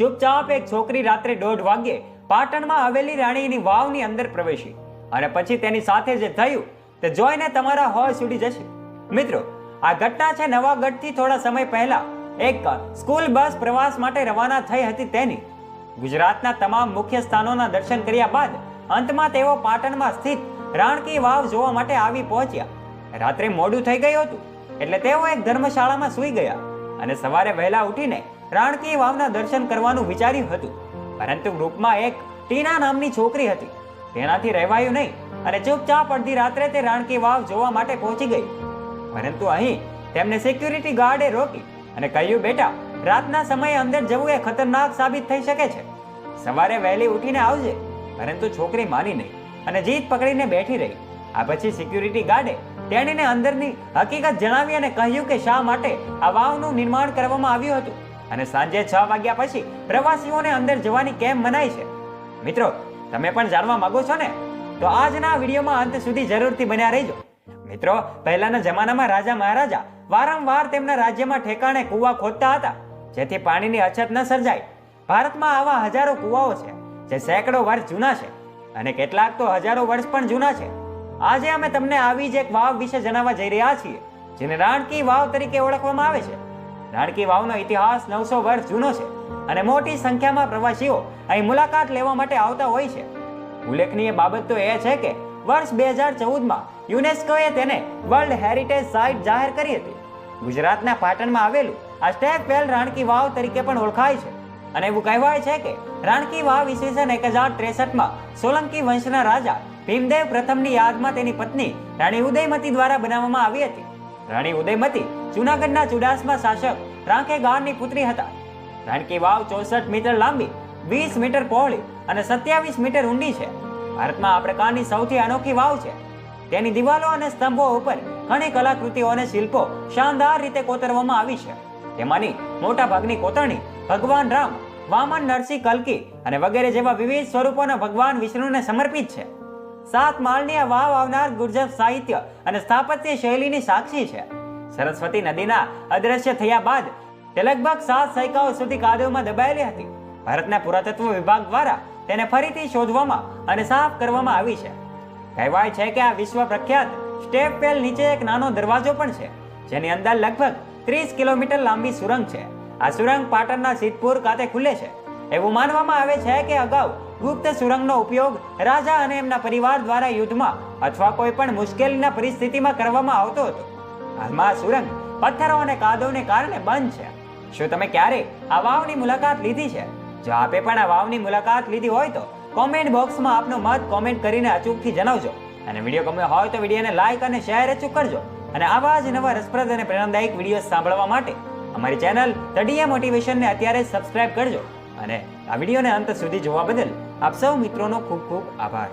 ચૂપચાપ એક છોકરી રાત્રે 1:30 વાગ્યે પાટણમાં આવેલી રાણીની વાવની અંદર પ્રવેશી અને પછી તેની સાથે જે થયું તે જોઈને તમારા હોશ ઉડી જશે. મિત્રો, આ ઘટના છે નવાગઢથી થોડા સમય પહેલા એક સ્કૂલ બસ પ્રવાસ માટે રવાના થઈ હતી તેની. ગુજરાતના તમામ મુખ્ય સ્થાનોના દર્શન કર્યા બાદ અંતમાં તેઓ પાટણમાં સ્થિત રાણકી વાવ જોવા માટે આવી પહોંચ્યા. રાત્રે મોડું થઈ ગયું હતું એટલે તેઓ એક ધર્મશાળામાં સૂઈ ગયા અને સવારે વહેલા ઉઠીને રાણકી વાવના દર્શન કરવાનું વિચાર્યું હતું. પરંતુ ગ્રુપમાં એક ટીના નામની છોકરી હતી. તેનાથી રહેવાયું નહીં અને ચૂપચાપ અડધી રાત્રે તે રાણકી વાવ જોવા માટે પહોંચી ગઈ. પરંતુ અહીં તેમને સિક્યુરિટી ગાર્ડે રોકી અને કહ્યું, બેટા, રાતના સમયે અંદર જવું એ ખતરનાક સાબિત થઈ શકે છે. સવારે વહેલી ઉઠીને આવજે. પરંતુ છોકરી માની નહીં અને જીદ પકડીને બેઠી રહી. આ પછી સિક્યુરિટી ગાર્ડે તેણીને અંદરની હકીકત જણાવી અને કહ્યું કે શા માટે આ વાવનું નિર્માણ કરવામાં આવ્યું હતું અને સાંજે 6 વાગ્યા પછી પ્રવાસીઓને અંદર જવાની કેમ મનાઈ છે. મિત્રો, તમે પણ જાણવા માંગો છો ને? તો આજના વિડીયોમાં અંત સુધી જરૂરથી બન્યા રહેજો. મિત્રો, પહેલાના જમાનામાં રાજા મહારાજા વારંવાર તેમના રાજ્યમાં ઠેકાણે કૂવા ખોદતા હતા જેથી પાણીની અછત ન સર્જાય. ભારતમાં આવા હજારો કૂવાઓ છે જે સેંકડો વર્ષ જૂના છે અને કેટલાક તો હજારો વર્ષ પણ જૂના છે. આજે અમે તમને આવી જ એક વાવ વિશે જણાવવા જઈ રહ્યા છીએ જેને રાણકી વાવ તરીકે ઓળખવામાં આવે છે. રાણકી વાવનો ઇતિહાસ 900 વર્ષ જૂનો છે અને મોટી સંખ્યામાં પ્રવાસીઓ અહીં મુલાકાત લેવા માટે આવતા હોય છે. ઉલ્લેખનીય બાબત તો એ છે કે વર્ષ 2014માં યુનેસ્કોએ તેને વર્લ્ડ હેરિટેજ સાઇટ જાહેર કરી હતી. ગુજરાતના પાટણમાં આવેલું આ સ્ટેપ વેલ રાણકી વાવ તરીકે પણ ઓળખાય છે અને એવું કહેવાય છે કે રાણકી વાવ ઈસવીસન 1063માં સોલંકી વંશના રાજા ભીમદેવ પ્રથમની યાદમાં તેની પત્ની રાણી ઉદયમતી દ્વારા બનાવવામાં આવી હતી. રાણી ઉદયમતી જૂનાગઢના ચુડાસમા શાસક રાંકેગારની પુત્રી હતા. રાણકી વાવ 64 મીટર લાંબી, 20 મીટર પહોળી અને 27 મીટર ઊંડી છે. ભારતમાં આ પ્રકારની સૌથી અનોખી વાવ છે. તેની દિવાલો અને સ્તંભો ઉપર ઘણી કલાકૃતિઓ અને શિલ્પો શાનદાર રીતે કોતરવામાં આવી છે. તેમાંની મોટા ભાગની કોતરણી ભગવાન રામ, વામન, નરસિંહ, કલ્કી અને વગેરે જેવા વિવિધ સ્વરૂપોના ભગવાન વિષ્ણુને સમર્પિત છે. 7 માળની આ વાવ આવનાર ગુર્જર સાહિત્ય અને સ્થાપત્ય શૈલીની સાક્ષી છે. સરસ્વતી નદીના અદ્રશ્ય થયા બાદ તે લગભગ 7 સૈકાઓ સુધી કાદવમાં દબાયેલી હતી. ભારતના પુરાતત્વ વિભાગ દ્વારા તેને ફરીથી શોધવામાં અને સાફ કરવામાં આવી છે. કહેવાય છે કે આ વિશ્વ પ્રખ્યાત સ્ટેપ વેલ નીચે એક નાનો દરવાજો પણ છે જેની અંદર લગભગ 30 કિલોમીટર લાંબી સુરંગ છે. આ સુરંગ પાટણના સિદ્ધપુર ખાતે ખુલે છે. એવું માનવામાં આવે છે કે અગાઉ ગુપ્ત સુરંગનો ઉપયોગ રાજા અને એમના પરિવાર દ્વારા યુદ્ધમાં અથવા કોઈ પણ મુશ્કેલીના પરિસ્થિતિમાં કરવામાં આવતો હતો. હાલમાં સુરંગ પથ્થરો અને કાદવને કારણે બંધ છે. શું તમે ક્યારે આ વાવની મુલાકાત લીધી છે? જો આપે પણ આ વાવની મુલાકાત લીધી હોય તો કોમેન્ટ બોક્સમાં આપનો મત કોમેન્ટ કરીને અચૂકથી જણાવજો. અને વિડીયો ગમ્યો હોય તો વિડીયોને લાઈક અને શેર અચૂક કરજો. અને આવા જ નવા રસપ્રદ અને પ્રેરણાદાયક વિડીયો સાંભળવા માટે અમારી ચેનલ ધ ડીએ મોટિવેશનને અત્યારે સબસ્ક્રાઇબ કરજો. અને આ વિડીયોને અંત સુધી જોવા બદલ આપ સૌ મિત્રોનો ખૂબ ખૂબ આભાર.